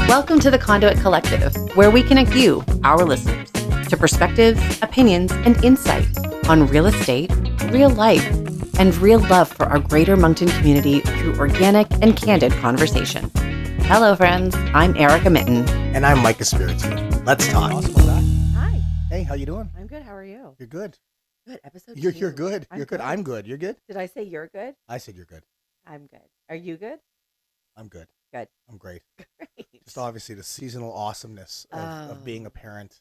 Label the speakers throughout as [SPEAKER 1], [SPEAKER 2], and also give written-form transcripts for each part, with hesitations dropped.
[SPEAKER 1] Welcome to the Conduit Collective, where we connect you, our listeners, to perspectives, opinions, and insight on real estate, real life, and real love for our greater Moncton community through organic and candid conversation. Hello, friends. I'm Erica Mitten.
[SPEAKER 2] And I'm Mike Espiritu. Let's talk.
[SPEAKER 3] Awesome. Well done.
[SPEAKER 1] Hi.
[SPEAKER 2] Hey, how you doing?
[SPEAKER 1] I'm good. How are you?
[SPEAKER 2] You're good.
[SPEAKER 1] Good. Episode
[SPEAKER 2] You're
[SPEAKER 1] 2.
[SPEAKER 2] good. You're good. I'm good. You're good?
[SPEAKER 1] Did I say you're good?
[SPEAKER 2] I said you're good.
[SPEAKER 1] I'm good. Are you good?
[SPEAKER 2] I'm good.
[SPEAKER 1] Good.
[SPEAKER 2] I'm great.
[SPEAKER 1] Great.
[SPEAKER 2] Just obviously the seasonal awesomeness of being a parent.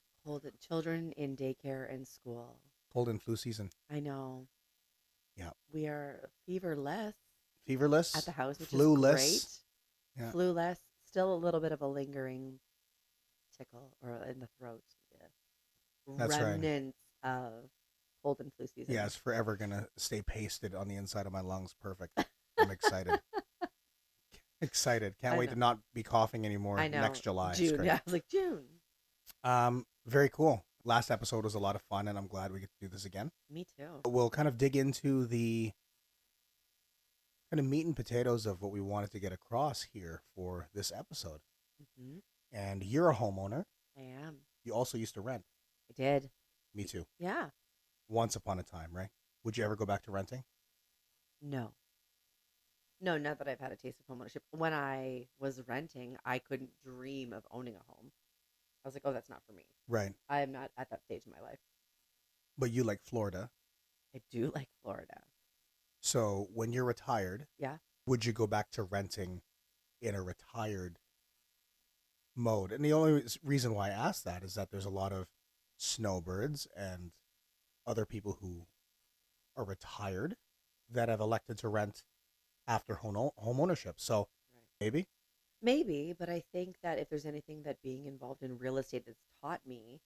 [SPEAKER 1] Children in daycare and school.
[SPEAKER 2] Cold and flu season.
[SPEAKER 1] I know.
[SPEAKER 2] Yeah.
[SPEAKER 1] We are feverless
[SPEAKER 2] Feverless.
[SPEAKER 1] at the house, which
[SPEAKER 2] Flu-less.
[SPEAKER 1] is great.
[SPEAKER 2] Yeah.
[SPEAKER 1] Flu-less. Still a little bit of a lingering tickle or in the throat.
[SPEAKER 2] That's right.
[SPEAKER 1] Remnants of cold and flu season.
[SPEAKER 2] Yeah, it's forever going to stay pasted on the inside of my lungs. Perfect. I'm excited. Excited. Can't
[SPEAKER 1] I
[SPEAKER 2] wait
[SPEAKER 1] know.
[SPEAKER 2] to not be coughing anymore
[SPEAKER 1] I know.
[SPEAKER 2] next July. It's
[SPEAKER 1] June.
[SPEAKER 2] great.
[SPEAKER 1] Yeah, I was like, June.
[SPEAKER 2] Very cool. Last episode was a lot of fun, and I'm glad we get to do this again.
[SPEAKER 1] Me too.
[SPEAKER 2] We'll kind of dig into the kind of meat and potatoes of what we wanted to get across here for this episode.
[SPEAKER 1] Hmm.
[SPEAKER 2] And you're a homeowner.
[SPEAKER 1] I am.
[SPEAKER 2] You also used to rent.
[SPEAKER 1] I did.
[SPEAKER 2] Me too.
[SPEAKER 1] Yeah.
[SPEAKER 2] Once upon a time, right? Would you ever go back to renting?
[SPEAKER 1] No. No, not that I've had a taste of homeownership. When I was renting, I couldn't dream of owning a home. I was like, oh, that's not for me.
[SPEAKER 2] Right.
[SPEAKER 1] I am not at that stage in my life.
[SPEAKER 2] But you like Florida.
[SPEAKER 1] I do like Florida.
[SPEAKER 2] So when you're retired,
[SPEAKER 1] Yeah.
[SPEAKER 2] would you go back to renting in a retired mode? And the only reason why I ask that is that there's a lot of snowbirds and other people who are retired that have elected to rent after home ownership. So
[SPEAKER 1] Right.
[SPEAKER 2] maybe.
[SPEAKER 1] But I think that if there's anything that being involved in real estate that's taught me,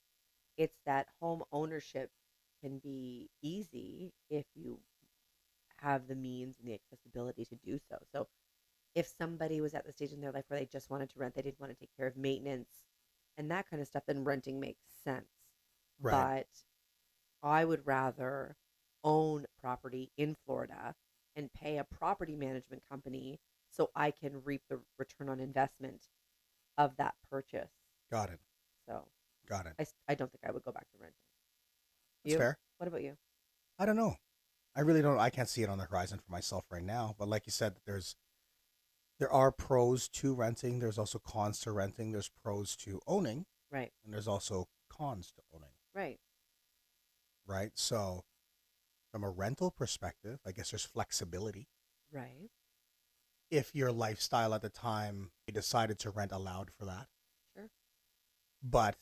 [SPEAKER 1] it's that home ownership can be easy if you have the means and the accessibility to do so. So if somebody was at the stage in their life where they just wanted to rent, they didn't want to take care of maintenance and that kind of stuff, then renting makes sense.
[SPEAKER 2] Right.
[SPEAKER 1] But I would rather own property in Florida and pay a property management company so I can reap the return on investment of that purchase.
[SPEAKER 2] Got it.
[SPEAKER 1] So
[SPEAKER 2] Got it.
[SPEAKER 1] I don't think I would go back to renting.
[SPEAKER 2] That's
[SPEAKER 1] You?
[SPEAKER 2] fair.
[SPEAKER 1] What about you?
[SPEAKER 2] I don't know. I really don't. I can't see it on the horizon for myself right now. But like you said, there are pros to renting. There's also cons to renting. There's pros to owning,
[SPEAKER 1] Right,
[SPEAKER 2] and there's also cons to owning.
[SPEAKER 1] right.
[SPEAKER 2] Right. So from a rental perspective, I guess there's flexibility.
[SPEAKER 1] Right.
[SPEAKER 2] If your lifestyle at the time you decided to rent allowed for that.
[SPEAKER 1] Sure.
[SPEAKER 2] But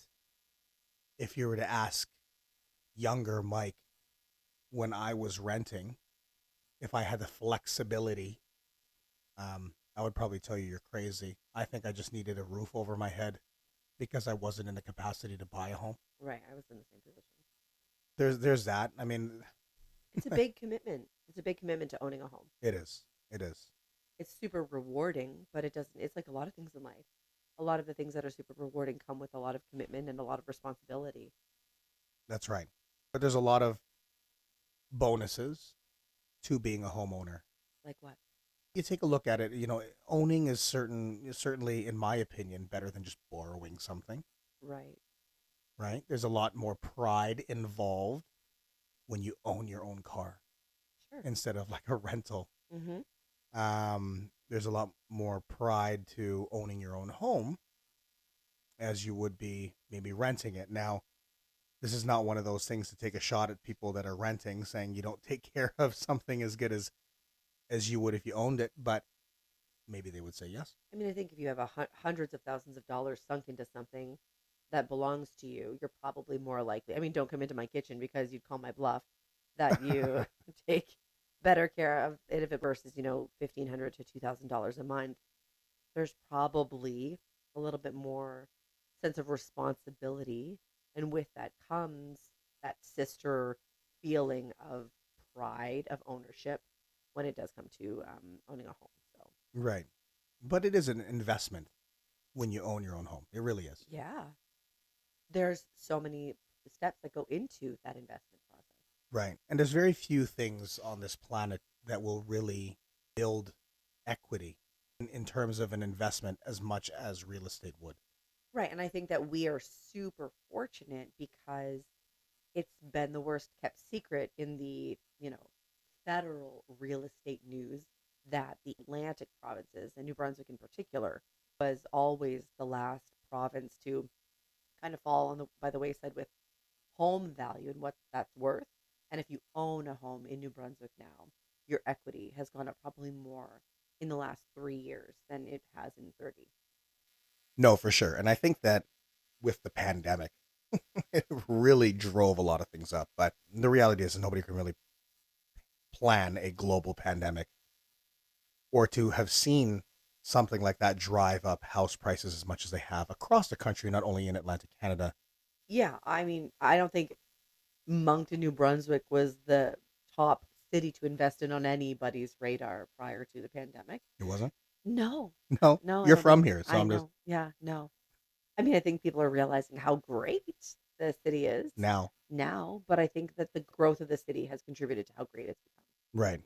[SPEAKER 2] if you were to ask younger Mike when I was renting, if I had the flexibility, I would probably tell you you're crazy. I think I just needed a roof over my head because I wasn't in the capacity to buy a home.
[SPEAKER 1] Right. I was in the same position.
[SPEAKER 2] There's that. I mean,
[SPEAKER 1] It's a big commitment. It's a big commitment to owning a home.
[SPEAKER 2] it is. It is.
[SPEAKER 1] It's super rewarding, but it's like a lot of things in life. A lot of the things that are super rewarding come with a lot of commitment and a lot of responsibility.
[SPEAKER 2] That's right. But there's a lot of bonuses to being a homeowner.
[SPEAKER 1] Like what?
[SPEAKER 2] You take a look at it, owning is certainly, in my opinion, better than just borrowing something,
[SPEAKER 1] Right.
[SPEAKER 2] right? There's a lot more pride involved when you own your own car
[SPEAKER 1] Sure.
[SPEAKER 2] instead of like a rental.
[SPEAKER 1] Mm-hmm.
[SPEAKER 2] There's a lot more pride to owning your own home as you would be maybe renting it. Now, this is not one of those things to take a shot at people that are renting, saying you don't take care of something as good as you would if you owned it, but maybe they would say yes.
[SPEAKER 1] I mean, I think if you have hundreds of thousands of dollars sunk into something that belongs to you, you're probably more likely. I mean, don't come into my kitchen because you'd call my bluff that you take better care of it if it versus $1,500 to $2,000 a month. There's probably a little bit more sense of responsibility, and with that comes that sister feeling of pride of ownership when it does come to owning a home. So
[SPEAKER 2] Right. But it is an investment when you own your own home. It really is.
[SPEAKER 1] yeah, there's so many steps that go into that investment process.
[SPEAKER 2] Right. And there's very few things on this planet that will really build equity in terms of an investment as much as real estate would.
[SPEAKER 1] Right. And I think that we are super fortunate because it's been the worst kept secret in the, federal real estate news that the Atlantic provinces and New Brunswick in particular was always the last province to kind of fall on the by the wayside with home value and what that's worth. And if you own a home in New Brunswick now, your equity has gone up probably more in the last 3 years than it has in 30.
[SPEAKER 2] No, for sure. And I think that with the pandemic, it really drove a lot of things up. But the reality is, nobody can really plan a global pandemic or to have seen something like that drive up house prices as much as they have across the country, not only in Atlantic Canada.
[SPEAKER 1] Yeah, I mean, I don't think Moncton, New Brunswick was the top city to invest in on anybody's radar prior to the pandemic.
[SPEAKER 2] It wasn't?
[SPEAKER 1] No,
[SPEAKER 2] No,
[SPEAKER 1] no, I
[SPEAKER 2] you're
[SPEAKER 1] don't think
[SPEAKER 2] from here. So
[SPEAKER 1] I
[SPEAKER 2] I'm just
[SPEAKER 1] know. Yeah, no. I mean, I think people are realizing how great the city is
[SPEAKER 2] now.
[SPEAKER 1] now, but I think that the growth of the city has contributed to how great it's become.
[SPEAKER 2] Right. Right.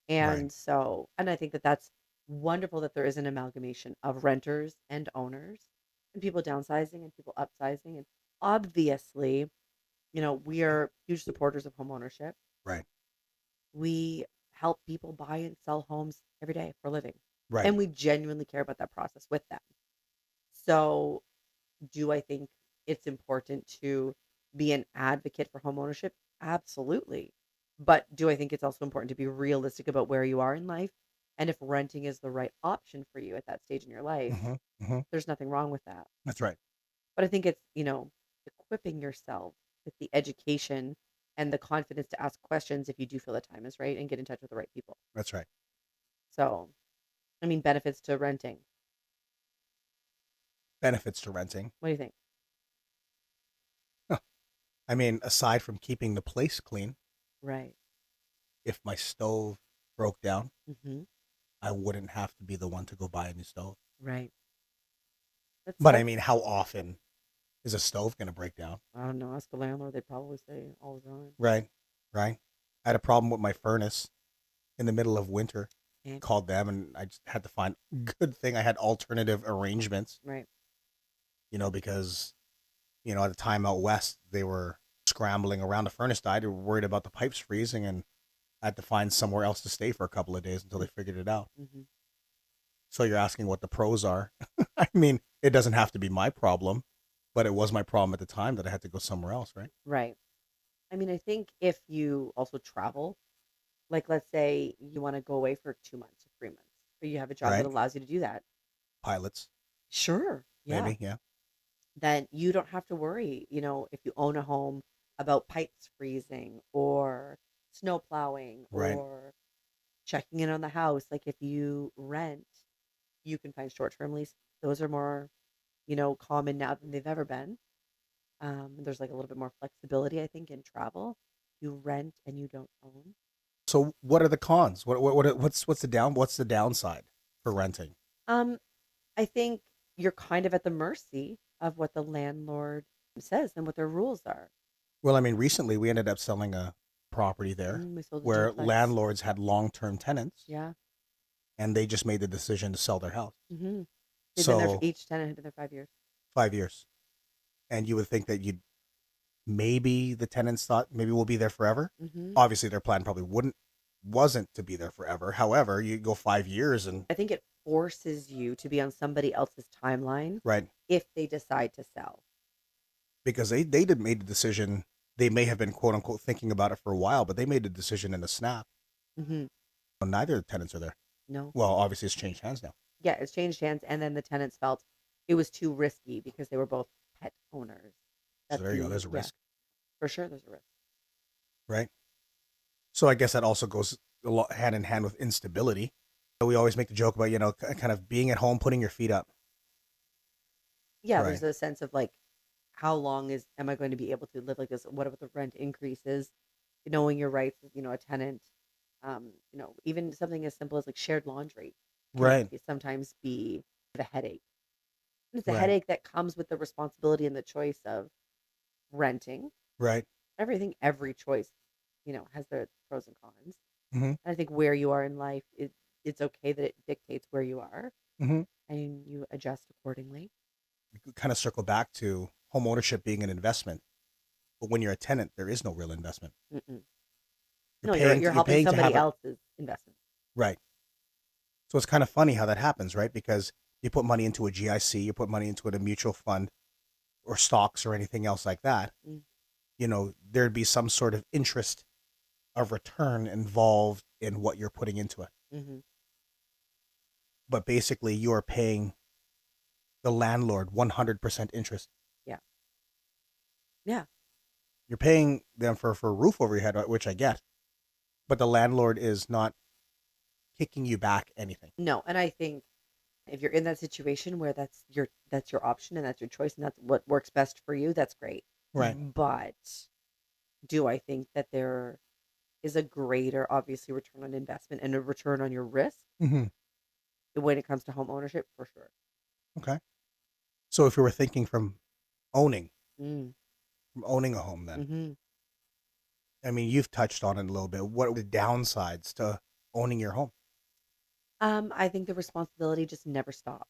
[SPEAKER 1] And so, and I think that that's wonderful that there is an amalgamation of renters and owners and people downsizing and people upsizing. And obviously, we are huge supporters of home ownership.
[SPEAKER 2] Right.
[SPEAKER 1] We help people buy and sell homes every day for a living.
[SPEAKER 2] Right.
[SPEAKER 1] And we genuinely care about that process with them. So, do I think it's important to be an advocate for home ownership? Absolutely. But do I think it's also important to be realistic about where you are in life? And if renting is the right option for you at that stage in your life,
[SPEAKER 2] Hmm. Hmm.
[SPEAKER 1] there's nothing wrong with that.
[SPEAKER 2] That's right.
[SPEAKER 1] But I think it's, equipping yourself with the education and the confidence to ask questions if you do feel the time is right and get in touch with the right people.
[SPEAKER 2] That's right.
[SPEAKER 1] So, I mean, benefits to renting.
[SPEAKER 2] Benefits to renting.
[SPEAKER 1] What do you think?
[SPEAKER 2] Huh. I mean, aside from keeping the place clean,
[SPEAKER 1] Right.
[SPEAKER 2] if my stove broke down,
[SPEAKER 1] Mm-hmm.
[SPEAKER 2] I wouldn't have to be the one to go buy a new stove.
[SPEAKER 1] Right. That's
[SPEAKER 2] But I
[SPEAKER 1] that's
[SPEAKER 2] mean, how often is a stove going to break down?
[SPEAKER 1] I don't know. Ask the landlord. They probably say all the time.
[SPEAKER 2] Right. Right. I had a problem with my furnace in the middle of winter.
[SPEAKER 1] And
[SPEAKER 2] Called them and I just had to find good thing I had alternative arrangements,
[SPEAKER 1] right.
[SPEAKER 2] because at the time out west they were scrambling around. The furnace died. They were worried about the pipes freezing, and I had to find somewhere else to stay for a couple of days until they figured it out.
[SPEAKER 1] Mm-hmm.
[SPEAKER 2] So you're asking what the pros are. I mean, it doesn't have to be my problem, but it was my problem at the time that I had to go somewhere else, right?
[SPEAKER 1] Right. I mean, I think if you also travel, like let's say you want to go away for 2 months or 3 months, but you have a job that
[SPEAKER 2] Right?
[SPEAKER 1] allows you to do that.
[SPEAKER 2] Pilots,
[SPEAKER 1] Sure. Yeah.
[SPEAKER 2] maybe, yeah.
[SPEAKER 1] Then you don't have to worry, if you own a home about pipes freezing or snow plowing
[SPEAKER 2] Right.
[SPEAKER 1] or checking in on the house. Like if you rent, you can find short-term lease. Those are more, common now than they've ever been. There's like a little bit more flexibility, I think, in travel. You rent and you don't own.
[SPEAKER 2] So what are the cons? What's the downside for renting?
[SPEAKER 1] Um, I think you're kind of at the mercy of what the landlord says and what their rules are.
[SPEAKER 2] Well, I mean, recently we ended up selling a property there
[SPEAKER 1] We sold a
[SPEAKER 2] where
[SPEAKER 1] duplex.
[SPEAKER 2] landlords had long-term tenants
[SPEAKER 1] Yeah.
[SPEAKER 2] and they just made the decision to sell their house.
[SPEAKER 1] Mm-hmm. They've been there for
[SPEAKER 2] So
[SPEAKER 1] each tenant had been there 5 years.
[SPEAKER 2] 5 years. And you would think that maybe the tenants thought maybe we'll be there forever.
[SPEAKER 1] Mm-hmm.
[SPEAKER 2] Obviously their plan probably wasn't to be there forever. However, you go 5 years and
[SPEAKER 1] I think it forces you to be on somebody else's timeline
[SPEAKER 2] right,
[SPEAKER 1] if they decide to sell.
[SPEAKER 2] because they did made the decision. They may have been quote unquote thinking about it for a while, but they made the decision in a snap.
[SPEAKER 1] Mm-hmm.
[SPEAKER 2] Well, neither of the tenants are there.
[SPEAKER 1] No.
[SPEAKER 2] Well, obviously it's changed hands now.
[SPEAKER 1] Yeah, it's changed hands, and then the tenants felt it was too risky because they were both pet owners.
[SPEAKER 2] So there you go. There's a risk,
[SPEAKER 1] for sure. There's a risk.
[SPEAKER 2] right? So I guess that also goes a lot hand in hand with instability. We always make the joke about kind of being at home, putting your feet up.
[SPEAKER 1] Yeah,
[SPEAKER 2] Right,
[SPEAKER 1] there's a sense of like, how long am I going to be able to live like this? What about the rent increases? Knowing your rights as a tenant. Even something as simple as like shared laundry can
[SPEAKER 2] right,
[SPEAKER 1] sometimes be a headache. And it's a
[SPEAKER 2] right,
[SPEAKER 1] headache that comes with the responsibility and the choice of renting.
[SPEAKER 2] right.
[SPEAKER 1] Every choice, has their pros and cons.
[SPEAKER 2] Hmm.
[SPEAKER 1] And I think where you are in life, it's okay that it dictates where you are.
[SPEAKER 2] hmm
[SPEAKER 1] and you adjust accordingly.
[SPEAKER 2] We kind of circle back to home ownership being an investment, but when you're a tenant, there is no real investment.
[SPEAKER 1] Mm-mm.
[SPEAKER 2] You're
[SPEAKER 1] No, you're
[SPEAKER 2] you're
[SPEAKER 1] helping
[SPEAKER 2] paying to
[SPEAKER 1] somebody
[SPEAKER 2] have it
[SPEAKER 1] else's investment.
[SPEAKER 2] right. So it's kind of funny how that happens, right? Because you put money into a GIC, you put money into a mutual fund or stocks or anything else like that.
[SPEAKER 1] Mm,
[SPEAKER 2] There'd be some sort of interest of return involved in what you're putting into it.
[SPEAKER 1] Mm-hmm.
[SPEAKER 2] But basically, you're paying the landlord 100% interest.
[SPEAKER 1] Yeah. Yeah.
[SPEAKER 2] You're paying them for a roof over your head, which I get, but the landlord is not kicking you back anything.
[SPEAKER 1] No, and I think if you're in that situation where that's your option and that's your choice and that's what works best for you, that's great.
[SPEAKER 2] Right.
[SPEAKER 1] But do I think that there is a greater, obviously, return on investment and a return on your risk
[SPEAKER 2] hmm
[SPEAKER 1] when it comes to home ownership? For sure.
[SPEAKER 2] Okay. So if we were thinking owning,
[SPEAKER 1] Mm.
[SPEAKER 2] from owning a home, then
[SPEAKER 1] Mm-hmm.
[SPEAKER 2] I mean, you've touched on it a little bit. What are the downsides to owning your home?
[SPEAKER 1] I think the responsibility just never stops.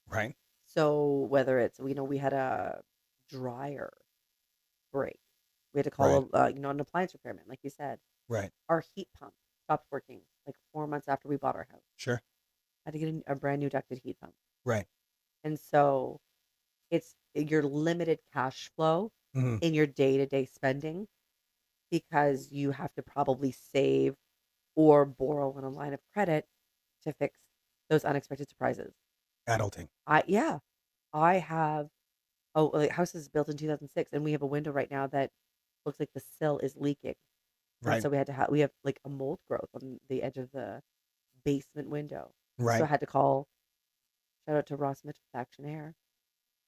[SPEAKER 2] Right.
[SPEAKER 1] So whether it's, we had a dryer break, we had to
[SPEAKER 2] Right.
[SPEAKER 1] call an appliance repairman, like you said.
[SPEAKER 2] Right.
[SPEAKER 1] Our heat pump stopped working like 4 months after we bought our house.
[SPEAKER 2] Sure.
[SPEAKER 1] I had to get a brand new ducted heat pump,
[SPEAKER 2] Right.
[SPEAKER 1] and so it's your limited cash flow
[SPEAKER 2] hmm
[SPEAKER 1] in your day to day spending because you have to probably save or borrow on a line of credit to fix those unexpected surprises.
[SPEAKER 2] Adulting.
[SPEAKER 1] Yeah, I have. Oh, the house is built in 2006, and we have a window right now that looks like the sill is leaking. And
[SPEAKER 2] Right.
[SPEAKER 1] so we have like a mold growth on the edge of the basement window. So I
[SPEAKER 2] Right.
[SPEAKER 1] had to call, shout out to Ross Mitchell with Action Air.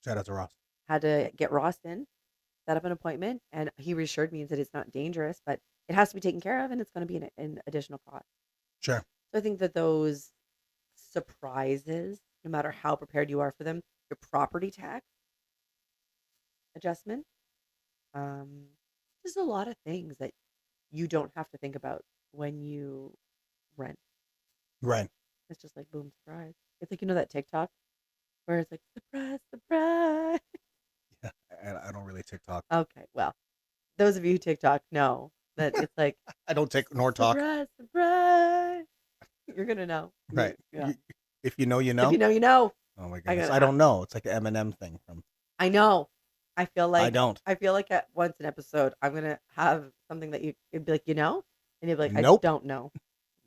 [SPEAKER 2] Shout out to Ross.
[SPEAKER 1] Had to get Ross in, set up an appointment, and he reassured me and said it's not dangerous, but it has to be taken care of and it's going to be an additional cost.
[SPEAKER 2] Sure.
[SPEAKER 1] So I think that those surprises, no matter how prepared you are for them, your property tax adjustment, um, there's a lot of things that you don't have to think about when you rent.
[SPEAKER 2] Right.
[SPEAKER 1] It's just like boom, surprise. It's like that TikTok where it's like surprise, surprise.
[SPEAKER 2] Yeah. And I don't really TikTok.
[SPEAKER 1] Okay, well, those of you who TikTok know that it's like
[SPEAKER 2] I don't take nor talk.
[SPEAKER 1] surprise, surprise. You're gonna know.
[SPEAKER 2] Right.
[SPEAKER 1] Yeah.
[SPEAKER 2] If you know, you
[SPEAKER 1] If
[SPEAKER 2] know.
[SPEAKER 1] you know, you know.
[SPEAKER 2] Oh my
[SPEAKER 1] I
[SPEAKER 2] goodness. I
[SPEAKER 1] gotta.
[SPEAKER 2] don't know. It's like an Eminem thing from.
[SPEAKER 1] I know. I feel
[SPEAKER 2] I
[SPEAKER 1] like
[SPEAKER 2] don't.
[SPEAKER 1] I feel like at once an episode, I'm gonna have something that you'd be like, and you'd be like, I
[SPEAKER 2] Nope.
[SPEAKER 1] don't know.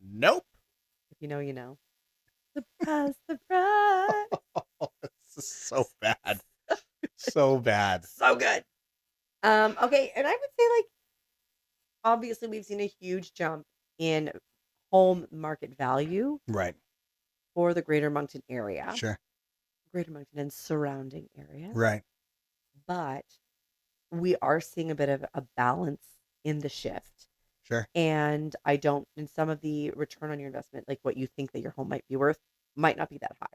[SPEAKER 2] Nope.
[SPEAKER 1] If you know, you know. Surprise, surprise.
[SPEAKER 2] This is so bad. So bad.
[SPEAKER 1] So good. Okay, and I would say like obviously we've seen a huge jump in home market value
[SPEAKER 2] Right.
[SPEAKER 1] for the Greater Moncton area,
[SPEAKER 2] Sure.
[SPEAKER 1] Greater Moncton and surrounding areas,
[SPEAKER 2] Right.
[SPEAKER 1] but we are seeing a bit of a balance in the shift.
[SPEAKER 2] Sure.
[SPEAKER 1] And in some of the return on your investment, like what you think that your home might be worth, might not be that high.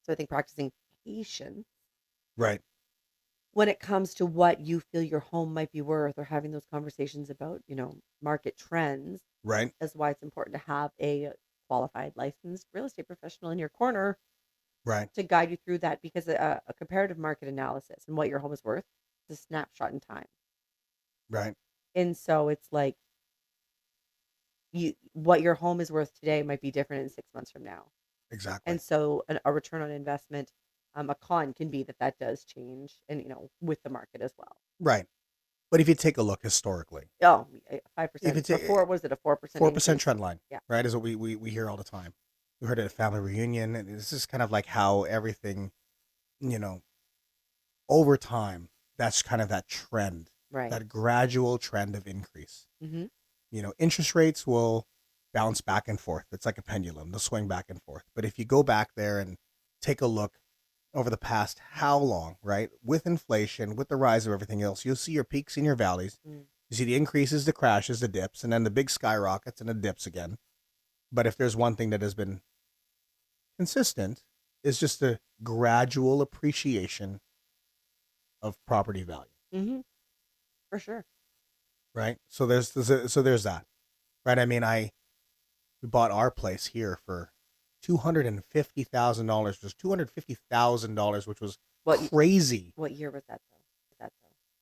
[SPEAKER 1] So I think practicing patience
[SPEAKER 2] Right.
[SPEAKER 1] when it comes to what you feel your home might be worth or having those conversations about, market trends
[SPEAKER 2] Right.
[SPEAKER 1] is why it's important to have a qualified licensed real estate professional in your corner
[SPEAKER 2] Right.
[SPEAKER 1] to guide you through that because a comparative market analysis and what your home is worth is a snapshot in time.
[SPEAKER 2] Right.
[SPEAKER 1] And so it's like what your home is worth today might be different in 6 months from now.
[SPEAKER 2] Exactly.
[SPEAKER 1] And so a return on investment, a con can be that does change and, with the market as well.
[SPEAKER 2] Right. But if you take a look historically,
[SPEAKER 1] Oh,
[SPEAKER 2] if
[SPEAKER 1] 5%.
[SPEAKER 2] you take
[SPEAKER 1] Before, was it a 4%
[SPEAKER 2] 4%
[SPEAKER 1] increase?
[SPEAKER 2] trend line,
[SPEAKER 1] Yeah.
[SPEAKER 2] right, is what we hear all the time. We heard it at family reunion, and this is kind of like how everything, you know, over time, that's kind of that trend,
[SPEAKER 1] Right.
[SPEAKER 2] that gradual trend of increase.
[SPEAKER 1] Mm-hmm.
[SPEAKER 2] Interest rates will bounce back and forth. It's like a pendulum. They'll swing back and forth. But if you go back there and take a look over the past how long, right, with inflation, with the rise of everything else, you'll see your peaks and your valleys.
[SPEAKER 1] Mm.
[SPEAKER 2] You see the increases, the crashes, the dips, and then the big skyrockets and the dips again. But if there's one thing that has been consistent, is just the gradual appreciation of property value,
[SPEAKER 1] Mm-hmm. For sure.
[SPEAKER 2] right? So there's that, right? I mean, we bought our place here for $250,000. It was $250,000, which was
[SPEAKER 1] What
[SPEAKER 2] crazy.
[SPEAKER 1] what year was that though?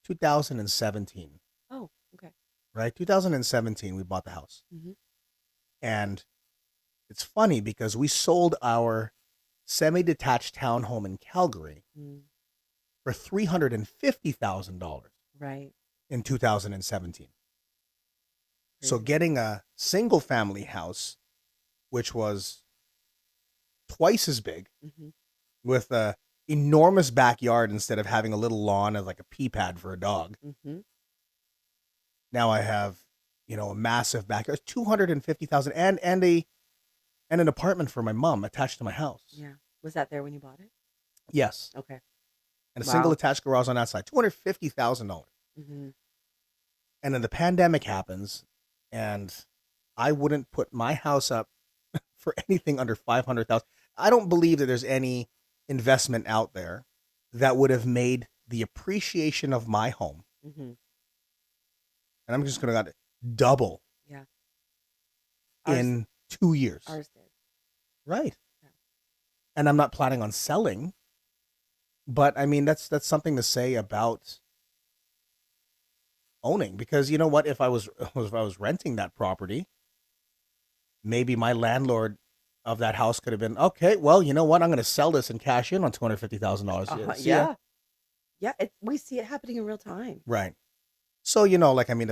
[SPEAKER 2] 2017,
[SPEAKER 1] Oh, okay.
[SPEAKER 2] right? 2017, we bought the house.
[SPEAKER 1] Mm-hmm.
[SPEAKER 2] And it's funny because we sold our semi-detached townhome in Calgary
[SPEAKER 1] Mm,
[SPEAKER 2] for $350,000
[SPEAKER 1] right.
[SPEAKER 2] in 2017. So
[SPEAKER 1] Crazy.
[SPEAKER 2] getting a single family house, which was twice as big,
[SPEAKER 1] Mm-hmm.
[SPEAKER 2] with a enormous backyard instead of having a little lawn as like a pea pad for a dog.
[SPEAKER 1] Mm-hmm.
[SPEAKER 2] Now I have, a massive backyard, 250,000, and an apartment for my mom attached to my house.
[SPEAKER 1] Yeah. Was that there when you bought it?
[SPEAKER 2] Yes,
[SPEAKER 1] Okay.
[SPEAKER 2] and a single
[SPEAKER 1] Wow.
[SPEAKER 2] attached garage on that side, $250,000.
[SPEAKER 1] Mm-hmm.
[SPEAKER 2] And then the pandemic happens, and I wouldn't put my house up for anything under 500,000. I don't believe that there's any investment out there that would have made the appreciation of my home,
[SPEAKER 1] Mm-hmm.
[SPEAKER 2] and I'm just going to double
[SPEAKER 1] Yeah. Ours
[SPEAKER 2] in 2 years.
[SPEAKER 1] ours did.
[SPEAKER 2] Right.
[SPEAKER 1] Yeah.
[SPEAKER 2] And I'm not planning on selling, but I mean that's something to say about owning, because you know what, if I was renting that property, maybe my landlord of that house could have been, okay, well, you know what, I'm going to sell this and cash in on $250,000. See ya.
[SPEAKER 1] Yeah. Yeah. We see it happening in real time.
[SPEAKER 2] Right. So, like, I mean,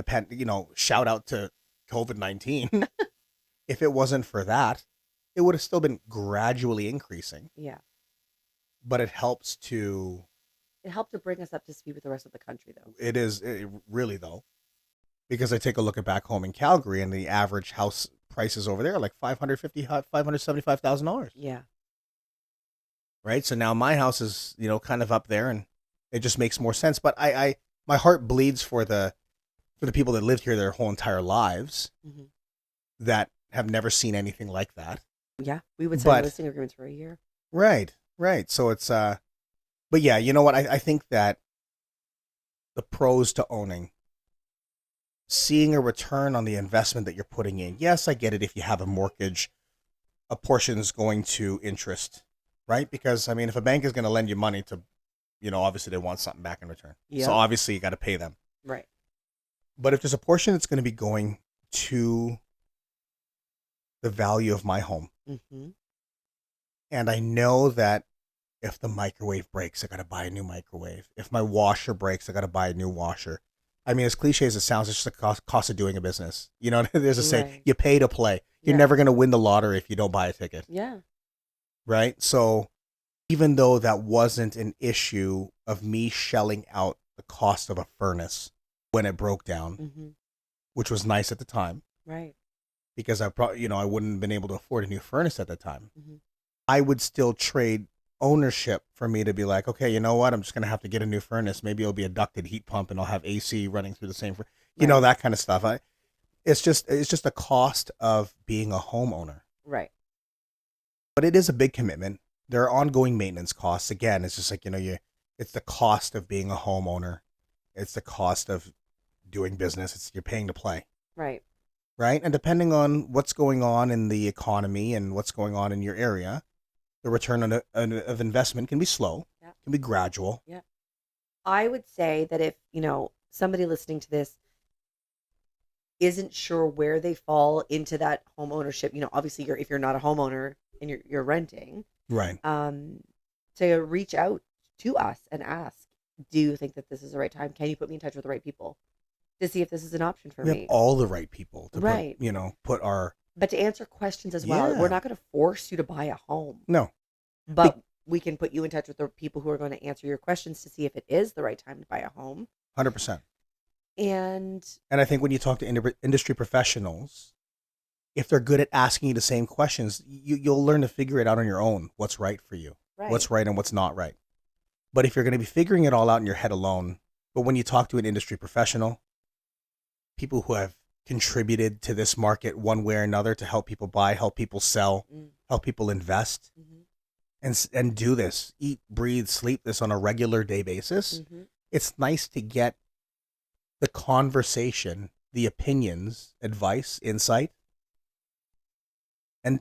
[SPEAKER 2] shout out to COVID-19. If it wasn't for that, it would have still been gradually increasing,
[SPEAKER 1] Yeah.
[SPEAKER 2] but it helps to,
[SPEAKER 1] It helped to bring us up to speed with the rest of the country, though.
[SPEAKER 2] it really though, because I take a look at back home in Calgary, and the average house prices over there are like $575,000.
[SPEAKER 1] Yeah.
[SPEAKER 2] Right. So now my house is, kind of up there, and it just makes more sense. But my heart bleeds for the people that lived here their whole entire lives,
[SPEAKER 1] Mm-hmm.
[SPEAKER 2] that have never seen anything like that.
[SPEAKER 1] Yeah. We would sign
[SPEAKER 2] But
[SPEAKER 1] listing agreements for a year.
[SPEAKER 2] right. So it's but yeah, you know what? I think that the pros to owning, seeing a return on the investment that you're putting in. Yes, I get it. If you have a mortgage, a portion is going to interest, right? Because I mean, if a bank is going to lend you money to, obviously they want something back in return.
[SPEAKER 1] Yeah.
[SPEAKER 2] So obviously you got to pay them.
[SPEAKER 1] Right.
[SPEAKER 2] But if there's a portion that's going to be going to the value of my home,
[SPEAKER 1] Mm-hmm.
[SPEAKER 2] and I know that if the microwave breaks, I got to buy a new microwave. If my washer breaks, I got to buy a new washer. I mean, as cliche as it sounds, it's just the cost of doing a business. There's a saying,
[SPEAKER 1] Right.
[SPEAKER 2] you pay to play. You're
[SPEAKER 1] Yeah.
[SPEAKER 2] never going to win the lottery if you don't buy a ticket,
[SPEAKER 1] Yeah.
[SPEAKER 2] right? So even though that wasn't an issue of me shelling out the cost of a furnace when it broke down,
[SPEAKER 1] Mm-hmm.
[SPEAKER 2] which was nice at the time,
[SPEAKER 1] Right.
[SPEAKER 2] because I probably, I wouldn't have been able to afford a new furnace at the time,
[SPEAKER 1] Mm-hmm.
[SPEAKER 2] I would still trade ownership for me to be like, okay, you know what? I'm just going to have to get a new furnace. Maybe it'll be a ducted heat pump, and I'll have AC running through the same,
[SPEAKER 1] Right.
[SPEAKER 2] that kind of stuff. It's just a cost of being a homeowner,
[SPEAKER 1] Right.
[SPEAKER 2] but it is a big commitment. There are ongoing maintenance costs. Again, it's just like, it's the cost of being a homeowner. It's the cost of doing business. You're paying to play.
[SPEAKER 1] Right.
[SPEAKER 2] Right. And depending on what's going on in the economy and what's going on in your area, the return of investment can be slow,
[SPEAKER 1] Yeah.
[SPEAKER 2] can be gradual.
[SPEAKER 1] Yeah. I would say that if, somebody listening to this isn't sure where they fall into that home ownership, obviously if you're not a homeowner and you're renting,
[SPEAKER 2] Right.
[SPEAKER 1] to reach out to us and ask, do you think that this is the right time? Can you put me in touch with the right people to see if this is an option for
[SPEAKER 2] We
[SPEAKER 1] me?
[SPEAKER 2] have all the right people to
[SPEAKER 1] Right.
[SPEAKER 2] put our,
[SPEAKER 1] But to answer questions as well,
[SPEAKER 2] Yeah.
[SPEAKER 1] we're not going to force you to buy a home,
[SPEAKER 2] no,
[SPEAKER 1] but we can put you in touch with the people who are going to answer your questions to see if it is the right time to buy a home.
[SPEAKER 2] 100%.
[SPEAKER 1] And
[SPEAKER 2] And I think when you talk to industry professionals, if they're good at asking you the same questions, you'll learn to figure it out on your own, what's right for you,
[SPEAKER 1] right.
[SPEAKER 2] what's right and what's not right. But if you're going to be figuring it all out in your head alone, but when you talk to an industry professional, people who have contributed to this market one way or another to help people buy, help people sell,
[SPEAKER 1] Mm.
[SPEAKER 2] help people invest,
[SPEAKER 1] Mhm.
[SPEAKER 2] and do this, eat, breathe, sleep this on a regular day basis,
[SPEAKER 1] Mhm.
[SPEAKER 2] it's nice to get the conversation, the opinions, advice, insight,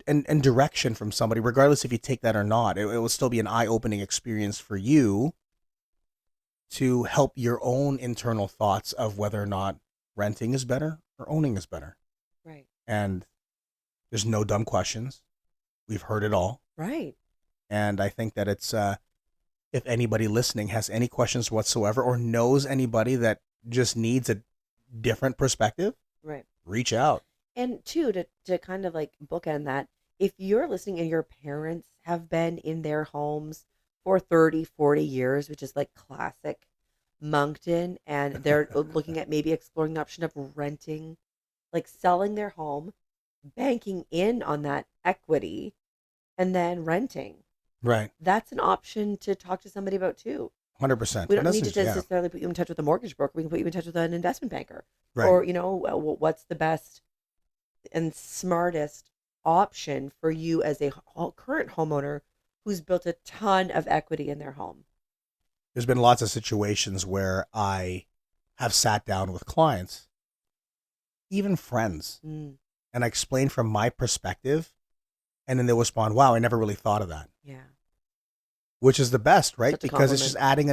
[SPEAKER 2] and direction from somebody, regardless if you take that or not. It will still be an eye-opening experience for you to help your own internal thoughts of whether or not renting is better or owning is better.
[SPEAKER 1] Right.
[SPEAKER 2] And there's no dumb questions. We've heard it all.
[SPEAKER 1] Right.
[SPEAKER 2] And I think that it's, if anybody listening has any questions whatsoever or knows anybody that just needs a different perspective,
[SPEAKER 1] Right.
[SPEAKER 2] reach out.
[SPEAKER 1] And two, to kind of like bookend that, if you're listening and your parents have been in their homes for 30, 40 years, which is like classic Moncton, and they're looking at maybe exploring the option of renting, like selling their home, banking in on that equity, and then renting.
[SPEAKER 2] Right.
[SPEAKER 1] That's an option to talk to somebody about too.
[SPEAKER 2] 100%.
[SPEAKER 1] We don't
[SPEAKER 2] And
[SPEAKER 1] need to
[SPEAKER 2] that's- yeah.
[SPEAKER 1] necessarily put you in touch with a mortgage broker. We can put you in touch with an investment banker.
[SPEAKER 2] Right.
[SPEAKER 1] Or, what's the best and smartest option for you as a current homeowner who's built a ton of equity in their home.
[SPEAKER 2] There's been lots of situations where I have sat down with clients, even friends, and I explain from my perspective, and then they'll respond, wow, I never really thought of that.
[SPEAKER 1] Yeah.
[SPEAKER 2] Which is the best, right?
[SPEAKER 1] Such a
[SPEAKER 2] Because it's just
[SPEAKER 1] compliment.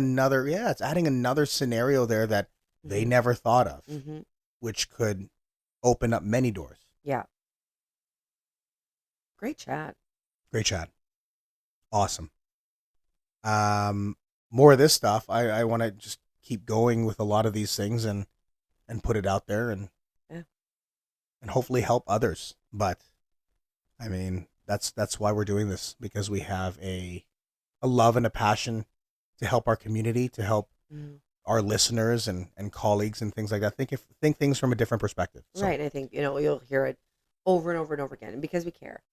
[SPEAKER 2] it's adding another scenario there that they
[SPEAKER 1] Mhm.
[SPEAKER 2] never thought of,
[SPEAKER 1] Mm-hmm.
[SPEAKER 2] which could open up many doors.
[SPEAKER 1] Yeah. Great chat.
[SPEAKER 2] Great chat. Awesome. More of this stuff. I want to just keep going with a lot of these things and put it out there and
[SPEAKER 1] Yeah.
[SPEAKER 2] and hopefully help others. But I mean, that's why we're doing this, because we have a love and a passion to help our community, to help our listeners and colleagues and things like that. Think things from a different perspective. So,
[SPEAKER 1] Right. I think, you'll hear it over and over and over again. And because we care.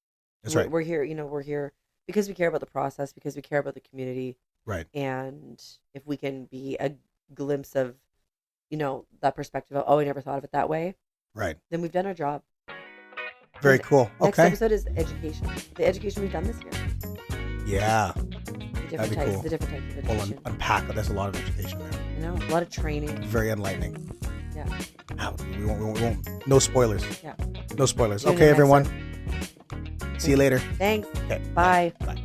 [SPEAKER 2] that's
[SPEAKER 1] We're-
[SPEAKER 2] right.
[SPEAKER 1] We're here, we're here because we care about the process, because we care about the community.
[SPEAKER 2] Right.
[SPEAKER 1] And if we can be a glimpse of, that perspective of, oh, I never thought of it that way,
[SPEAKER 2] Right.
[SPEAKER 1] then we've done our job.
[SPEAKER 2] Very
[SPEAKER 1] And
[SPEAKER 2] cool.
[SPEAKER 1] Next
[SPEAKER 2] Okay.
[SPEAKER 1] episode is education. The education we've done this year.
[SPEAKER 2] Yeah.
[SPEAKER 1] The
[SPEAKER 2] That'd
[SPEAKER 1] different
[SPEAKER 2] be
[SPEAKER 1] types,
[SPEAKER 2] cool.
[SPEAKER 1] the different types of
[SPEAKER 2] We'll
[SPEAKER 1] education.
[SPEAKER 2] unpack. There's a lot of education there.
[SPEAKER 1] A lot of training.
[SPEAKER 2] Very enlightening.
[SPEAKER 1] Yeah.
[SPEAKER 2] We won't. No spoilers.
[SPEAKER 1] Yeah.
[SPEAKER 2] No spoilers.
[SPEAKER 1] Tune in
[SPEAKER 2] Okay,
[SPEAKER 1] next
[SPEAKER 2] everyone.
[SPEAKER 1] time.
[SPEAKER 2] See you later.
[SPEAKER 1] Thanks.
[SPEAKER 2] Okay.
[SPEAKER 1] Bye.
[SPEAKER 2] Bye.